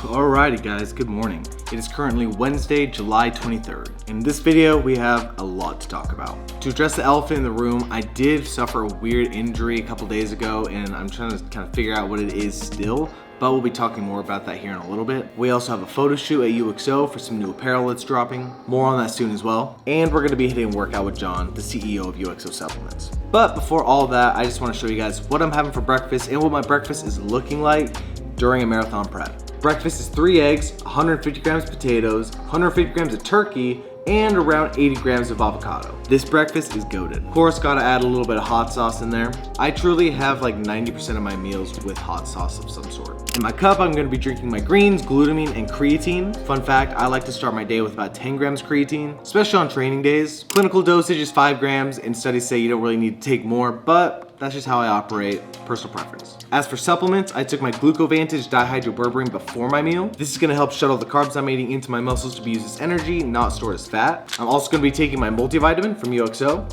Alrighty guys, good morning. It is currently Wednesday, July 23rd. In this video, we have a lot to talk about. To address the elephant in the room, I did suffer a weird injury a couple days ago and I'm trying to kind of figure out what it is still, but we'll be talking more about that here in a little bit. We also have a photo shoot at UXO for some new apparel that's dropping. More on that soon as well. And we're gonna be hitting a workout with John, the CEO of UXO Supplements. But before all that, I just wanna show you guys what I'm having for breakfast and what my breakfast is looking like during a marathon prep. Breakfast is 3 eggs, 150 grams of potatoes, 150 grams of turkey, and around 80 grams of avocado. This breakfast is goated. Of course, gotta add a little bit of hot sauce in there. I truly have like 90% of my meals with hot sauce of some sort. In my cup, I'm gonna be drinking my greens, glutamine, and creatine. Fun fact, I like to start my day with about 10 grams creatine, especially on training days. Clinical dosage is 5 grams, and studies say you don't really need to take more, but that's just how I operate, personal preference. As for supplements, I took my Glucovantage dihydroberberine before my meal. This is gonna help shuttle the carbs I'm eating into my muscles to be used as energy, not stored as fat. I'm also gonna be taking my multivitamin from UXO,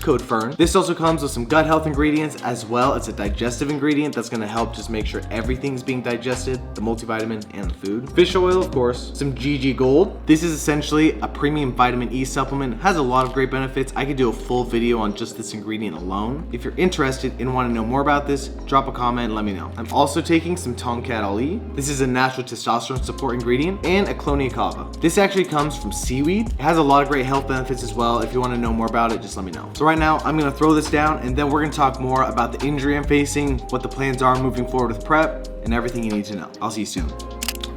code FERN. This also comes with some gut health ingredients as well as a digestive ingredient that's gonna help just make sure everything's being digested, the multivitamin and the food. Fish oil, of course, some GG Gold. This is essentially a premium vitamin E supplement, has a lot of great benefits. I could do a full video on just this ingredient alone. If you're interested and want to know more about this, drop a comment and let me know. I'm also taking some Tomcat Ali. This is a natural testosterone support ingredient, and a Clonia cava. This actually comes from seaweed. It has a lot of great health benefits as well. If you want to know more about it, just let me know. So right now, I'm going to throw this down and then we're going to talk more about the injury I'm facing, what the plans are moving forward with prep, and everything you need to know. I'll see you soon.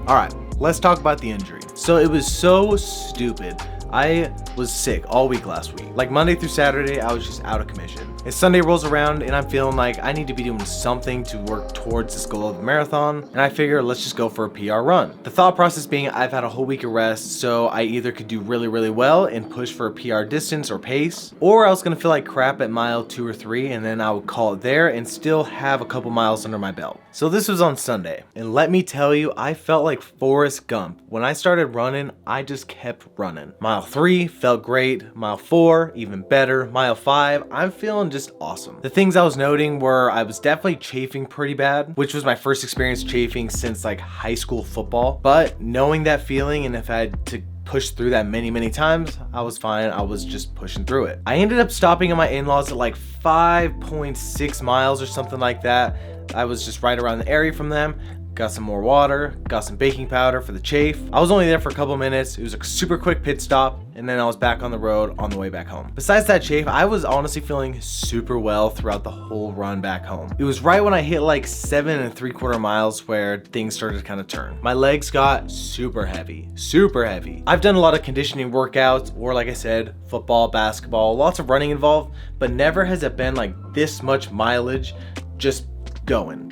All right, let's talk about the injury. So it was so stupid. I was sick all week last week. Like Monday through Saturday, I was just out of commission. And Sunday rolls around and I'm feeling like I need to be doing something to work towards this goal of the marathon. And I figure let's just go for a PR run. The thought process being I've had a whole week of rest, so I either could do really, really well and push for a PR distance or pace, or I was gonna feel like crap at mile 2 or 3 and then I would call it there and still have a couple miles under my belt. So this was on Sunday. And let me tell you, I felt like Forrest Gump. When I started running, I just kept running. Mile 3 felt great. Mile 4, even better. Mile 5, I'm feeling just awesome. The things I was noting were I was definitely chafing pretty bad, which was my first experience chafing since like high school football. But knowing that feeling, and if I had to push through that many times, I was fine. I was just pushing through it. I ended up stopping at my in-laws at like 5.6 miles or something like that. I was just right around the area from them. Got some more water, got some baking powder for the chafe. I was only there for a couple minutes. It was a super quick pit stop, and then I was back on the road on the way back home. Besides that chafe, I was honestly feeling super well throughout the whole run back home. It was right when I hit like 7 3/4 miles where things started to kind of turn. My legs got super heavy, super heavy. I've done a lot of conditioning workouts, or like I said, football, basketball, lots of running involved, but never has it been like this much mileage just going.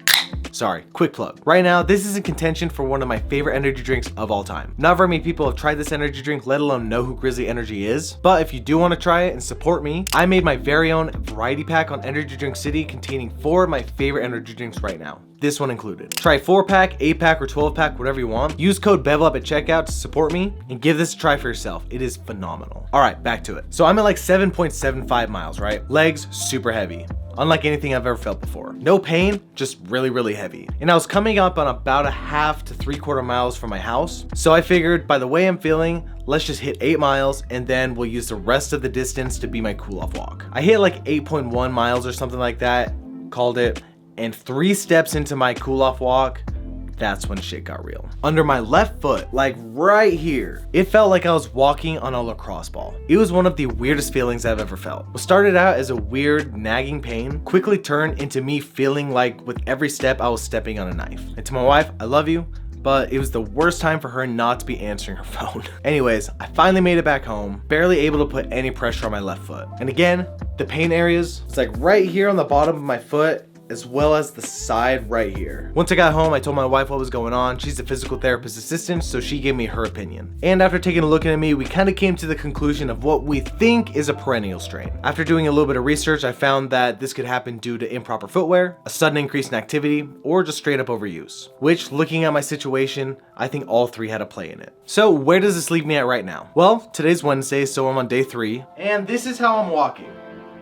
Sorry, quick plug. Right now, this is in contention for one of my favorite energy drinks of all time. Not very many people have tried this energy drink, let alone know who Grizzly Energy is. But if you do want to try it and support me, I made my very own variety pack on Energy Drink City containing 4 of my favorite energy drinks right now. This one included. Try 4-pack, 8-pack, or 12-pack, whatever you want. Use code BEVELUP at checkout to support me and give this a try for yourself. It is phenomenal. All right, back to it. So I'm at like 7.75 miles, right? Legs super heavy. Unlike anything I've ever felt before. No pain, just really, really heavy. And I was coming up on about a half to 3/4 miles from my house. So I figured by the way I'm feeling, let's just hit 8 miles and then we'll use the rest of the distance to be my cool off walk. I hit like 8.1 miles or something like that, called it, and 3 steps into my cool off walk, that's when shit got real. Under my left foot, like right here, it felt like I was walking on a lacrosse ball. It was one of the weirdest feelings I've ever felt. What started out as a weird nagging pain quickly turned into me feeling like with every step I was stepping on a knife. And to my wife, I love you, but it was the worst time for her not to be answering her phone. Anyways, I finally made it back home, barely able to put any pressure on my left foot. And again, the pain areas, it's like right here on the bottom of my foot, as well as the side right here. Once I got home, I told my wife what was going on. She's a physical therapist assistant, so she gave me her opinion. And after taking a look at me, we kind of came to the conclusion of what we think is a perennial strain. After doing a little bit of research, I found that this could happen due to improper footwear, a sudden increase in activity, or just straight up overuse. Which, looking at my situation, I think all 3 had a play in it. So where does this leave me at right now? Well, today's Wednesday, so I'm on day 3, and this is how I'm walking.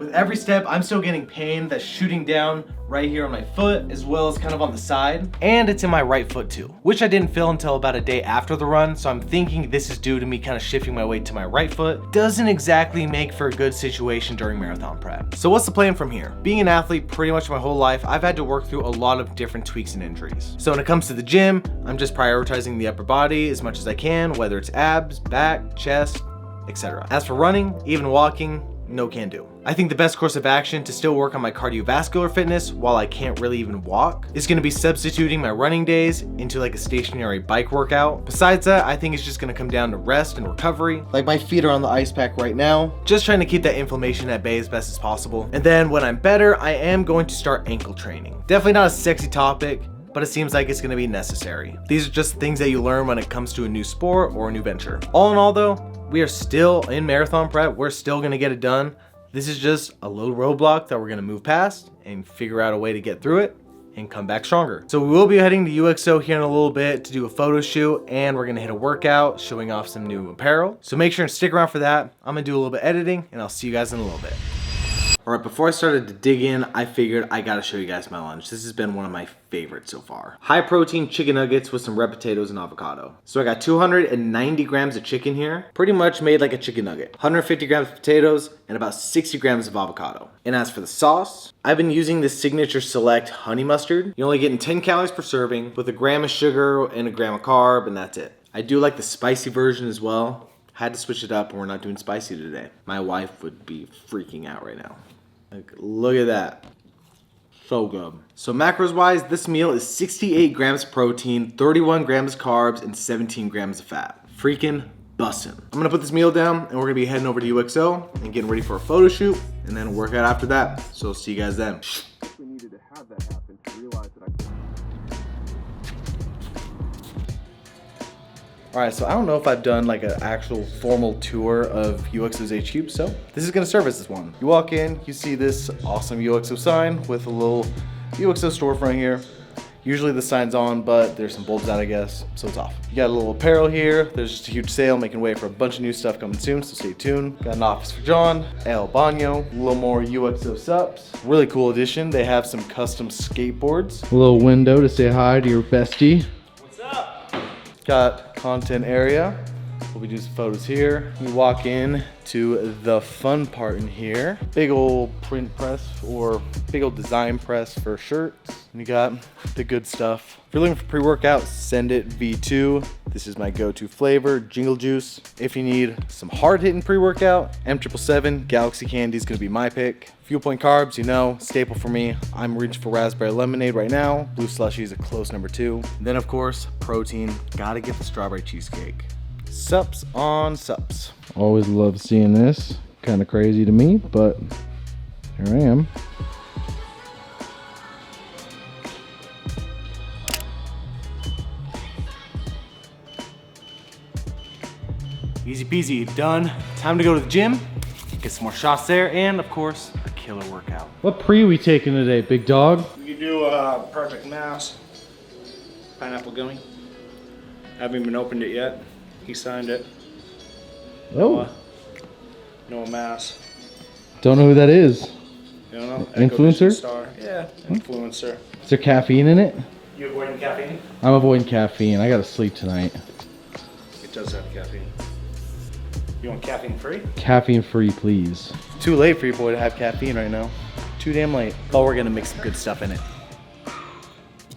With every step, I'm still getting pain that's shooting down right here on my foot, as well as kind of on the side. And it's in my right foot too, which I didn't feel until about a day after the run. So I'm thinking this is due to me kind of shifting my weight to my right foot. Doesn't exactly make for a good situation during marathon prep. So what's the plan from here? Being an athlete pretty much my whole life, I've had to work through a lot of different tweaks and injuries. So when it comes to the gym, I'm just prioritizing the upper body as much as I can, whether it's abs, back, chest, etc. As for running, even walking, no can do. I think the best course of action to still work on my cardiovascular fitness while I can't really even walk is gonna be substituting my running days into like a stationary bike workout. Besides that, I think it's just gonna come down to rest and recovery. Like my feet are on the ice pack right now, just trying to keep that inflammation at bay as best as possible. And then when I'm better, I am going to start ankle training. Definitely not a sexy topic, but it seems like it's gonna be necessary. These are just things that you learn when it comes to a new sport or a new venture. All in all though, we are still in marathon prep. We're still gonna get it done. This is just a little roadblock that we're gonna move past and figure out a way to get through it and come back stronger. So we will be heading to UXO here in a little bit to do a photo shoot, and we're gonna hit a workout showing off some new apparel. So make sure and stick around for that. I'm gonna do a little bit editing and I'll see you guys in a little bit. All right, before I started to dig in, I figured I gotta show you guys my lunch. This has been one of my favorites so far. High protein chicken nuggets with some red potatoes and avocado. So I got 290 grams of chicken here, pretty much made like a chicken nugget. 150 grams of potatoes and about 60 grams of avocado. And as for the sauce, I've been using this Signature Select honey mustard. You're only getting 10 calories per serving with a gram of sugar and a gram of carb, and that's it. I do like the spicy version as well. Had to switch it up and we're not doing spicy today. My wife would be freaking out right now. Like, look at that. So good. So macros wise, this meal is 68 grams protein, 31 grams carbs, and 17 grams of fat. Freaking bussin'. I'm gonna put this meal down and we're gonna be heading over to UXO and getting ready for a photo shoot and then a workout after that. So see you guys then. We needed to have that happen to realize that Alright, so I don't know if I've done like an actual formal tour of UXO's HQ, so this is gonna serve as this one. You walk in, you see this awesome UXO sign with a little UXO storefront here. Usually the sign's on, but there's some bulbs out, I guess, so it's off. You got a little apparel here. There's just a huge sale making way for a bunch of new stuff coming soon, so stay tuned. Got an office for John, El Baño, a little more UXO supps. Really cool addition. They have some custom skateboards. A little window to say hi to your bestie. What's up? Got content area. We'll be doing some photos here. We walk in to the fun part in here. Big old print press or big old design press for shirts. And you got the good stuff. If you're looking for pre-workout, send it V2. This is my go-to flavor, Jingle Juice. If you need some hard-hitting pre-workout, M777 Galaxy Candy is gonna be my pick. Fuel Point Carbs, you know, staple for me. I'm reaching for raspberry lemonade right now. Blue Slushy is a close number 2. And then of course, protein, gotta get the strawberry cheesecake. Supps on supps. Always love seeing this. Kind of crazy to me, but here I am. Easy peasy, done. Time to go to the gym, get some more shots there, and of course, a killer workout. What pre we taking today, big dog? We could do a Perfect Mass pineapple gummy. Haven't even opened it yet. He signed it. Oh, Noah Mass. don't know who that is. You don't know? Influencer? Star. Yeah, influencer. Is there caffeine in it? You avoiding caffeine? I'm avoiding caffeine. I gotta sleep tonight. It does have caffeine. You want caffeine free? Caffeine free, please. Too late for your boy to have caffeine right now. Too damn late. But we're gonna mix some good stuff in it.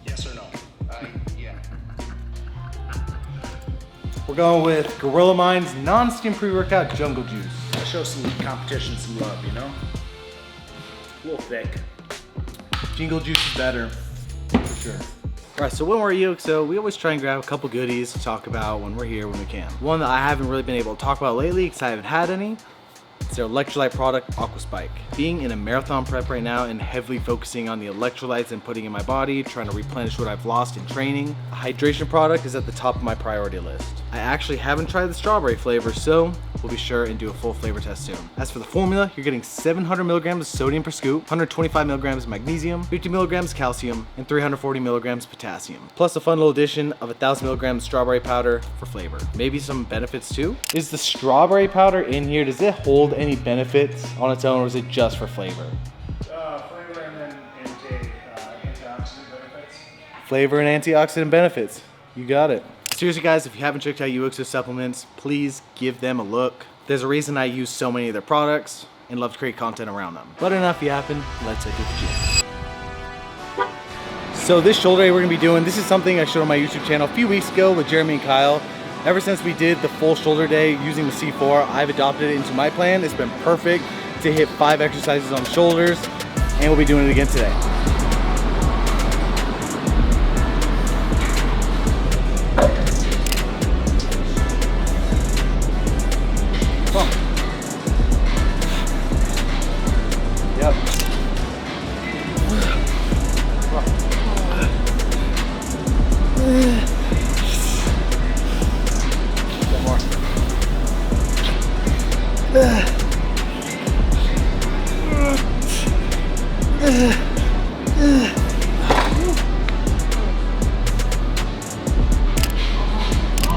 Yes or no? Yeah. We're going with Gorilla Mind's non-steam pre-workout Jungle Juice. I show some competition some love, you know? A little thick. Jingle Juice is better, for sure. All right, so when we're at UXO, we always try and grab a couple goodies to talk about when we're here when we can. One that I haven't really been able to talk about lately because I haven't had any, it's their electrolyte product, Aqua Spike. Being in a marathon prep right now and heavily focusing on the electrolytes and putting in my body, trying to replenish what I've lost in training, a hydration product is at the top of my priority list. I actually haven't tried the strawberry flavor, so we'll be sure and do a full flavor test soon. As for the formula, you're getting 700 milligrams of sodium per scoop, 125 milligrams of magnesium, 50 milligrams calcium, and 340 milligrams potassium. Plus a fun little addition of 1,000 milligrams strawberry powder for flavor. Maybe some benefits too? Is the strawberry powder in here, does it hold any benefits on its own, or is it just for flavor? Flavor and then antioxidant benefits. Flavor and antioxidant benefits. You got it. Seriously guys, if you haven't checked out UXO supplements, please give them a look. There's a reason I use so many of their products and love to create content around them. But enough yapping, let's head to the gym. So this shoulder day we're gonna be doing, this is something I showed on my YouTube channel a few weeks ago with Jeremy and Kyle. Ever since we did the full shoulder day using the C4, I've adopted it into my plan. It's been perfect to hit 5 exercises on the shoulders, and we'll be doing it again today. Come on. Yep. One more.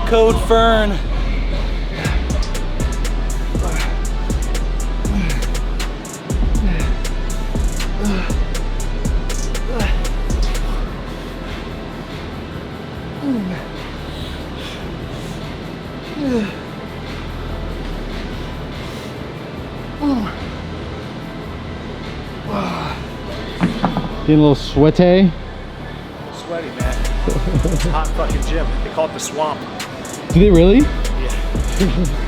Code Fern. Getting a little sweaty. Sweaty, man. Hot fucking gym. They call it the swamp. Do they really? Yeah.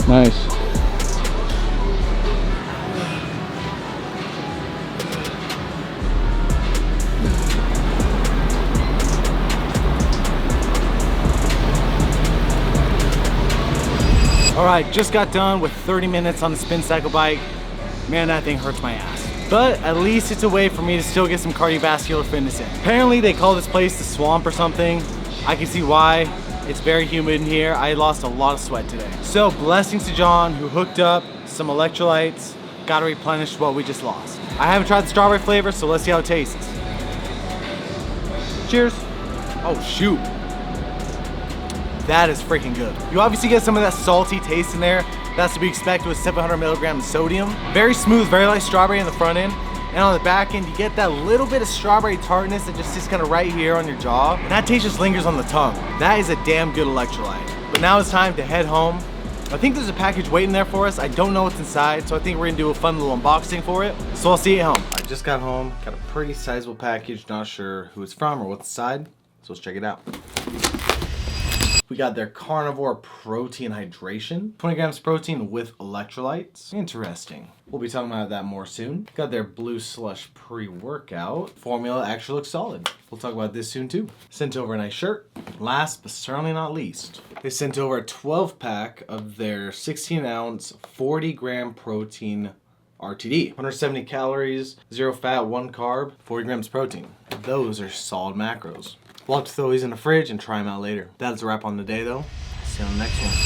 Nice. All right, just got done with 30 minutes on the spin cycle bike. Man, that thing hurts my ass. But at least it's a way for me to still get some cardiovascular fitness in. Apparently they call this place the swamp or something. I can see why. It's very humid in here. I lost a lot of sweat today. So blessings to John who hooked up some electrolytes. Gotta replenish what we just lost. I haven't tried the strawberry flavor, so let's see how it tastes. Cheers. Oh shoot. That is freaking good. You obviously get some of that salty taste in there. That's to be expected with 700 milligrams of sodium. Very smooth, very light strawberry on the front end. And on the back end, you get that little bit of strawberry tartness that just sits kind of right here on your jaw. And that taste just lingers on the tongue. That is a damn good electrolyte. But now it's time to head home. I think there's a package waiting there for us. I don't know what's inside, so I think we're gonna do a fun little unboxing for it. So I'll see you at home. I just got home, got a pretty sizable package. Not sure who it's from or what's inside, so let's check it out. We got their carnivore protein hydration, 20 grams of protein with electrolytes. Interesting. We'll be talking about that more soon. Got their blue slush pre-workout. Formula actually looks solid. We'll talk about this soon too. Sent over a nice shirt. Last but certainly not least, they sent over a 12 pack of their 16 ounce, 40 gram protein RTD. 170 calories, 0 fat, 1 carb, 40 grams protein. Those are solid macros. We'll have to throw these in the fridge and try them out later. That's a wrap on the day though. See you on the next one.